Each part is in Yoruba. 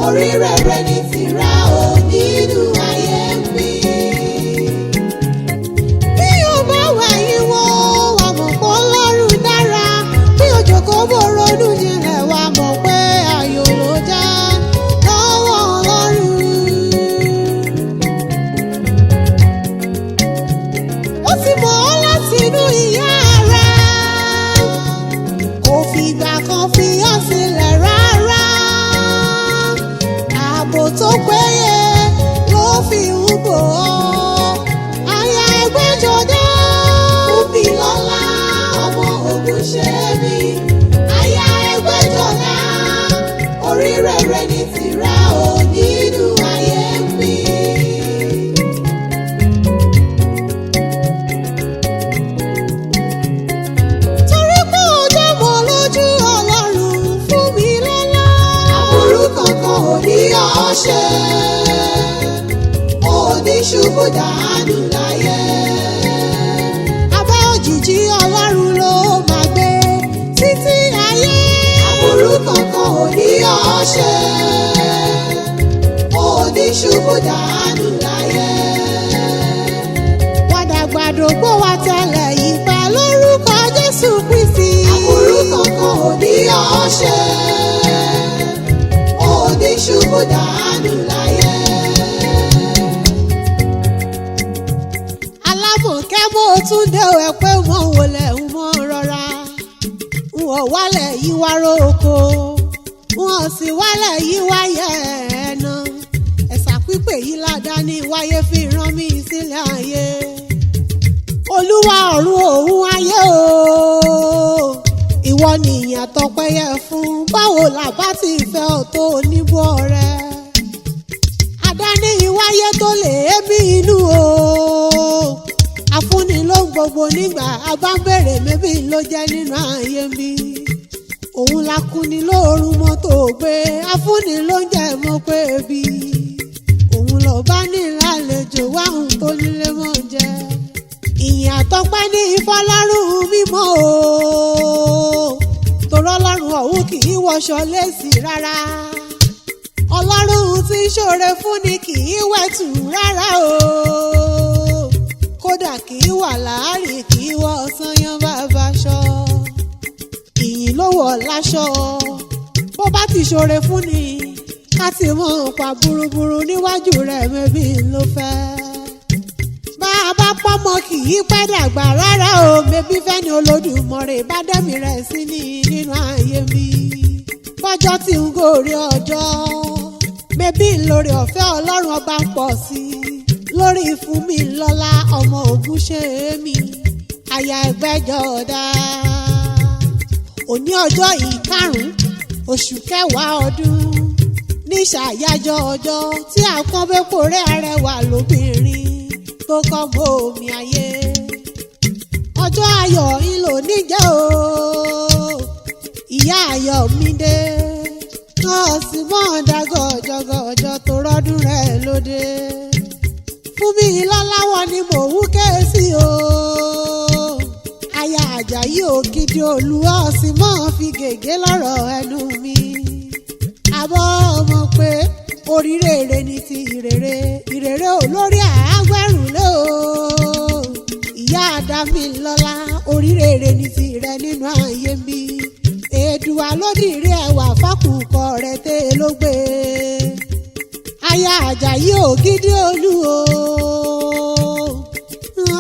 orí rere ní tìrẹ ò nínú ayé mi. Bí o bá wẹ̀yìn wò wá mọ̀ pé Ọlọ́run dára, bí o jókòó bó ronú jinlẹ̀ wá mọ̀ pé ayọ̀ ló jẹ́ lọ́wọ́ Ọlọ́run. Ó ti mọ̀ ọ́ láti inú ìyá rẹ̀, kò fìgbà kan fi ọ́ sílẹ̀ rárá. Ààbò tó péye ló fi ń bò ọ́. Aya Ẹgbẹ́jọdá Fúnmilọ́lá ọmọ Ògúnṣẹ́mi. Aya Ẹgbẹ́jọdá, orí rere ní tìrẹ ò nínú ayé mi. Torí pé ó dá mọ́ lójú Ọlọ́run Fúnmilọ́lá. Aburú kankan ò ní ọ́ ṣe, ò ní ṣubú dànù láyé. Abẹ́ òjìji Ọlọ́run ló máa gbé títí ayé. Aburú kankan ò ní ọ́ ṣe, ò ní ṣubú dànù láyé. Padà gbàdógbò wa tẹ́lẹ̀ ìpẹ́ lórúkọ Jésù Kristi. Aburú kankan ò ní ọ́ ṣe, ò ní ṣubú dànù láyé. Alábòkẹ́ mo tún dé ẹ pé mo wọlé ń mọ rọra. N ò wálẹ̀ yí wá róko, n ò sì wálẹ̀ yí wáyé ẹ̀nà. Ẹ̀sà pípé yìí ládàá ní wáyé fi rán mi sílẹ̀ ayé. Olúwa ọ̀run òun ayé o, ìwọ nìyàn tọpẹ́yẹ fún. Báwo là bá ti fẹ́ ọ tó oníbọ̀ rẹ? Àdáni ìwáyé tó lè bí inú o, afúnni ló ń gbogbo nígbà abámbèrè mébì ló jẹ́ nínú ayé mi. Òun la kúni lóorun mọ́tò gbé, afúnni ló ń jẹ́ mọ́ pé bí. Òun lọ bá ní lálejò wáhùn tó nílé mọ́ jẹ́. Ìyìn àtọpẹ́ ní ìfọlọ́run mímọ́ o, torọ́ Ọlọ́run ọ̀hún kì í wọṣọ léèsì rárá. Ọlọ́run tí ń ṣoore fún ni kì í wẹ̀tù rárá o, kódà kì í wà láàárín kì í wọ sanyán bàbá aṣọ. Ìyìn ló wọ̀ láṣọ, bó bá ti ṣoore fún ni ká ti mọ̀ pa burúburú níwájú rẹ̀ mẹ́bí ló fẹ́. Bá a bá pọ́mọ kì í pẹ́ dàgbà rárá o, mẹ́bí fẹ́ ni Olódùmarè bá dẹ́mi rẹ̀ sí ní nínú ayé mi. Fọ́jọ́ tí ń gòrí ọjọ́, mẹ́bí lórí ọ̀fẹ́ Ọlọ́run ọba ń pọ̀ sí i. Lórí Fúnmilọ́lá ọmọ Ògúnṣẹ́mi, aya Ẹgbẹ́jọdá. Òní ọjọ́ ìkarùn-ún oṣù kẹwàá ọdún, ní ṣàyájọ́ ọjọ́ tí àkọ́bẹ́pọ̀ rẹ̀ arẹwà lóbìnrin tó kọ́ mọ́ omi ayé. Ọjọ́ ayọ̀ ìlò níjẹ́ o, ìyá Ayọ̀mídé. Nọ́ọ̀sì mọ́ọ̀dá gọ̀jọ̀gọ̀jọ̀ tó rọ́dún rẹ̀ lóde. Fúnmilọ́lá wọn ni mò ń ké sí o. Aya Àjàyí Ògidì Olú ọ̀sìn mọ́ fi gègé lọ́rọ̀ ẹnu mi. Àbọ̀ ọmọ pé oríire ní ti ìrèrè, ìrèrè olórí àágbẹ̀rún lé o. Ìyá Dámilọ́lá, oríire ní ti rẹ nínú ayé mi. Èdùà lódìrí ẹwà fákùkọ rẹ̀ tẹ́ ló gbé. Aya Àjàyí Ògidì Olú o,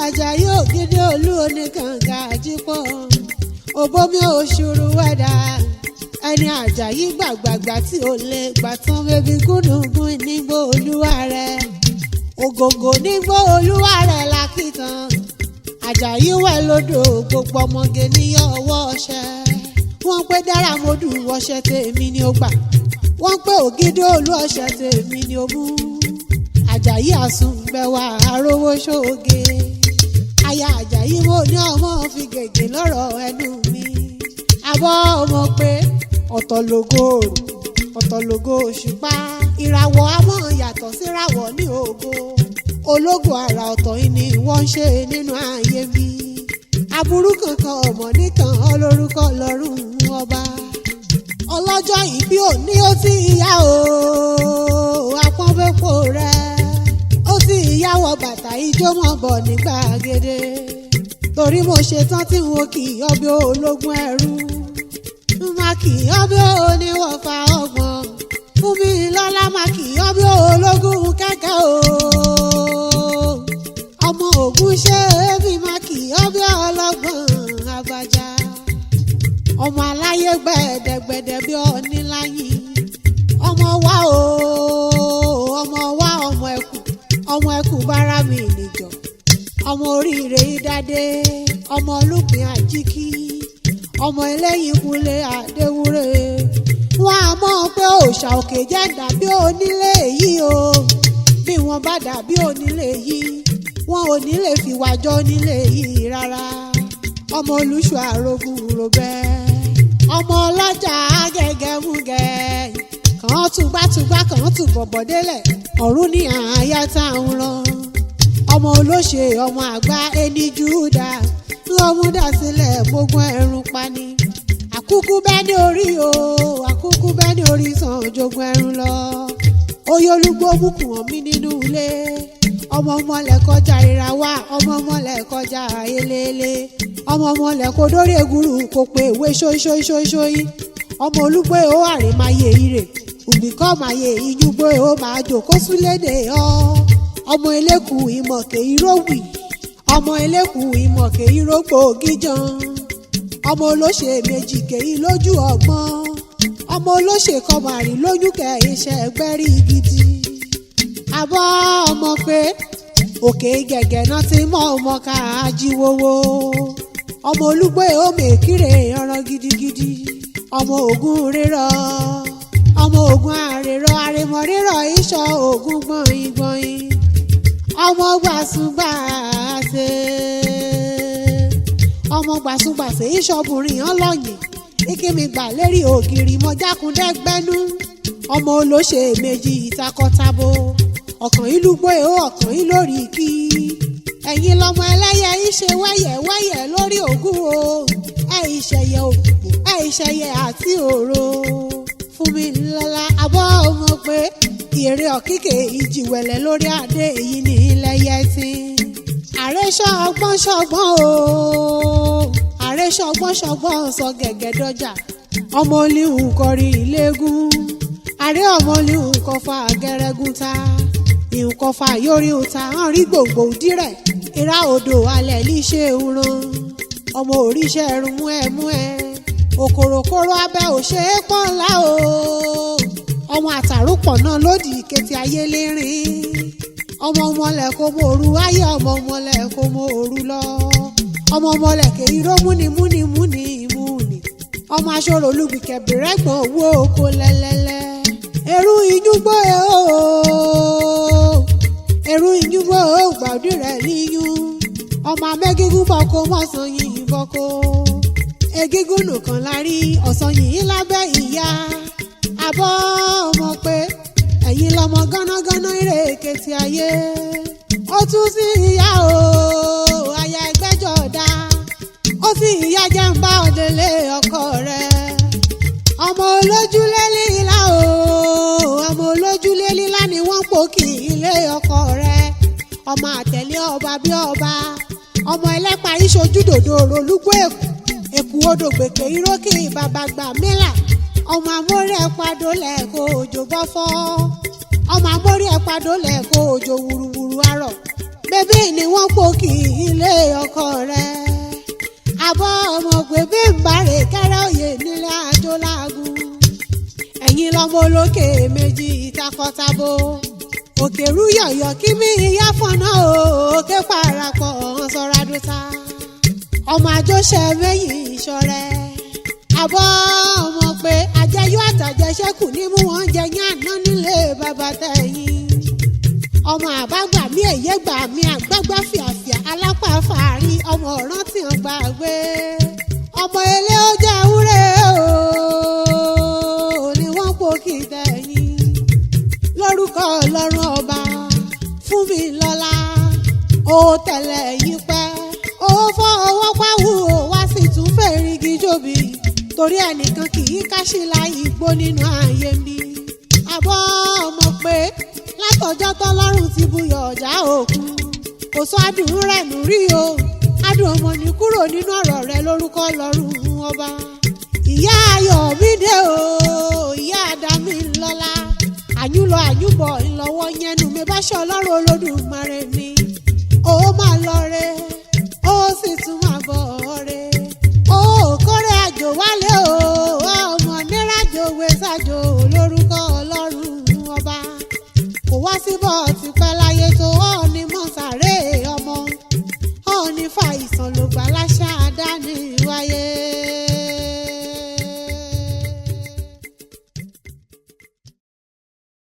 Àjàyí Ògidì Olú oníkànga àjípọ̀. Òbómi òṣùrù wẹ̀dà, ẹni Àjàyí gbàgbàgbà tí ò lè gbà tán bébí gúdùngún nígbó Olúwa rẹ̀. Ògògò nígbó Olúwa rẹ̀ lákìtàn. Àjàyí wẹ̀ lódò gbogbo ọmọge ní ọwọ́ ọṣẹ. Wọ́n pé Dáramọ́dù ọṣẹ tèmi ni ó gbà, wọ́n pé Ògidì Olú ọṣẹ tèmi ni ó mú. Àjàyí àsùnbẹ̀wà arówó ṣoge. Aya Àjàyí mo ní ọmọ fi gègé lọ́rọ̀ ẹnu mi. Àbọ̀ ọmọ pé ọ̀tọ̀ lógo òrùn, ọ̀tọ̀ lógo òṣùpá. Ìràwọ̀ á mọ̀ yàtọ̀ síràwọ̀ ní ògo. Ológo àrà ọ̀tọ̀ yìí ni wọ́n ń ṣe nínú ayé mi. Aburú kankan ọmọ nìkan olórúkọ lọ́rùn ọba. Ọlọ́jọ́ ìbí òní ó ti yá o. ìyàwó rẹ̀ ó sì ìyàwó bàtà ijó mọ̀ bọ̀ ní gbàgede torí mo ṣetán tí mo kì í ọbẹ̀ ológun ẹrú má kì í ọbẹ̀ oníwọ̀fà ọgbọ̀n fún mi lọ́lá má kì í ọbẹ̀ ológun kẹ̀kẹ́ o ọmọ ògún ṣe èmi má kì í ọbẹ̀ ọlọ́gbọ̀n àgbàjá ọmọ aláyé gbẹ̀dẹ̀gbẹ̀dẹ̀ bí oníláyìn ọmọ wa o ọmọ ẹkùn bára mi nìjọ ọmọ oríire ìdádé ọmọ olùpín àjíkí ọmọ eléyìí kúnlé àdéwúrè wọn a mọ̀ pé òòṣà òkè jẹ́ dàbí onílé yìí o bí wọn bá dàbí onílé yìí wọn ò ní lè fi wájọ onílé yìí rárá ọmọ olùṣọ́ àrògùn ròbẹ́ ọmọ ọlọ́jà gẹ́gẹ́múgẹ́ kàn túgbàtúgbà kàn tún bọ̀bọ̀ délẹ̀ ọ̀run ní àyà táwọn lọ ọmọ olóṣè ọmọ àgbà ẹni júdà lọ́múdà sílẹ̀ gbógun ẹ̀rùn pani àkúkú bẹ́ẹ̀ ní orí o àkúkú bẹ́ẹ̀ ní orí sàn jogun ẹ̀rùn lọ oyè olúgbó bùkún wọn mí nínú ilé ọmọ ọmọlẹ̀ kọjá ìràwá ọmọ ọmọlẹ̀ kọjá ayélélé ọmọ ọmọlẹ̀ kò dórí egúrú kò pé ìwé ṣóṣóṣóṣóyí ọmọ olúgbó ó àrèmáyé ire òbíkọ́ máyé ìyúgbó ó máa jòkó súlédè ọmọ elékùn ìmọ̀kẹ́ ìrówì ọmọ elékùn ìmọ̀kẹ́ ìrógbò gíjan ọmọ olóṣè méjì kèyí lójú ọgbọ́n ọmọ olóṣè kọmàrí lóyún kẹ iṣẹ́ ẹgbẹ́rí gidi àbọ̀ ọmọ pé òkè gẹ̀gẹ̀ náà ti mọ ọmọ ká jíwowó ọmọ olúgbó ó mèkìrè ọ̀ràn gidigidi ọmọ ògún rírọ̀ ọmọ ògún àrèrọ̀ àrèmọ̀ rírọ̀ ìṣọ̀ ògún gbọ̀nyìn gbọ̀nyìn ọmọ gbàsúgbàṣe ọmọ gbàsúgbàṣe ìṣọ̀bùnrin ọlọ́yìn ìkíni gbà lérí ògiri mọ́jákúndẹ́gbẹ́nú ọmọ olóṣè méjì ìtakọ́tabo ọ̀kàn ìlú gbé o ọ̀kàn ìlú lórí kí ẹ̀yin lọ́mọ ẹlẹ́yẹ ìṣe wẹ́yẹ̀wẹ́yẹ̀ lórí ògún o ẹ̀ ìṣẹ̀yẹ òkùnkù ẹ̀ ìṣẹ̀yẹ àti òro fún mi lọ́la abọ́ ọmọ pé ìrè ọ̀kíkè ìjìwẹ̀lẹ̀ lórí adé èyí ní ilẹ̀ yẹtí ààrẹ ṣọgbọ́n ṣọgbọ́n o ààrẹ ṣọgbọ́n ṣọgbọ́n sọ gẹ̀gẹ́ dọ́jà ọmọ olíhùn kọrin ìlégún ààrẹ ọmọ olíhùn kọfà gẹrẹgún ta ìhùn kọfà yórí ta hàn rí gbòǹgbò dírẹ̀ ìrà odò alẹ̀ líṣe òran ọmọ òríṣẹ́ ẹrù mú ẹ òkòròkòrò abẹ́ òṣèré pọ́nlá o ọmọ àtàrúpọ̀ náà lòdì ìkẹtì ayé lérin ọmọ ọmọlẹ̀ kò mọ òru ayé ọmọ ọmọlẹ̀ kò mọ òru lọ ọmọ ọmọlẹ̀ kèyí ró múnimúnimúni ọmọ aṣọ́rò olùgbìkẹ̀ bìrẹ́gbọ̀n owó oko lẹ́lẹ́lẹ́ ẹ̀rù ìyúgbó ẹ̀rù ìyúgbó gbàdúrà rẹ̀ níyún ọmọ amẹ́gígún bọ́kọ mọ́sán yìí bọ́kọ egígún nìkan la rí ọ̀sán yìí lábẹ́ ìyá àbọ̀ ọmọ pé ẹ̀yin lọmọ gánágáná eré èkìtì ayé ó tún sí ìyá o aya ẹgbẹ́jọ́ dá ó sì ìyá jẹ́ ń bá ọ̀dẹ̀lé ọkọ rẹ̀ ọmọ olójúlé lílá o ọmọ olójúlé lílá ni wọ́n pò kí ilé ọkọ rẹ̀ ọmọ àtẹ̀lé ọba bí ọba ọmọ ẹlẹ́pàá ìṣojúdòdò olùgbò èkó odò gbèké irókè bàbá gbà mílà ọmọ amórí ẹ̀pàdó lẹ́ẹ̀kọ́ òjò bọ́fọ́ ọmọ amórí ẹ̀pàdó lẹ́ẹ̀kọ́ òjò wùrùwùrù arọ̀ bébí ni wọ́n pò kí ilé ọkọ rẹ̀ àbọ̀ ọmọ gbèbí ń bàrè kẹ́rẹ́ òye nílé àjò láàgùn ẹ̀yin lọ́mọ olókè méjì ìtakọ́tabo òkèrú yọ̀yọ̀ kí mi ìyá fọ́nà òkè parapọ̀ sọ́radúta ọmọ àjọṣe méjì ìṣọ̀rẹ́ àbọ̀ ọmọ pé àjẹyó àtàjẹsẹ́kù ní mú wọn jẹ yán àná nílé bàbá tẹ̀yìn ọmọ àbágbà mi èyé gbà mí àgbàgbà fìàfìà alápá fàárí ọmọ ọ̀rán tí wọ́n gbàgbé ọmọ ilé ó jẹ́ ewúrẹ́ o ni wọ́n pò kí tẹ̀yìn lórúkọ ọlọ́run ọba fún mi lọ́lá ó tẹ̀lé yí pẹ́ ó fọwọ́ pàwọ́ wá sì tún fèrègì jòbí torí ẹnìkan kì í káṣílá igbó nínú ayé mi àbọ̀ ọmọ pé látọjọ́ ọjọ́ tọ́lọ́run ti buyọ̀ ọ̀já òkun kò sọ adùn rẹ̀ nù rí o adùn ọmọ ní kúrò nínú ọ̀rọ̀ rẹ lórúkọ lọ́rùn ọba. ìyá Ayọ̀mídé o ìyá Àdámilọ́lá àyúnlọ àyúnbọ̀ ńlọ́wọ́ yẹnu mi bá ṣe Ọlọ́run Olódùmarè ni ó máa lọ re ó sì tún máa bọ̀ re ó kórè àjò wálé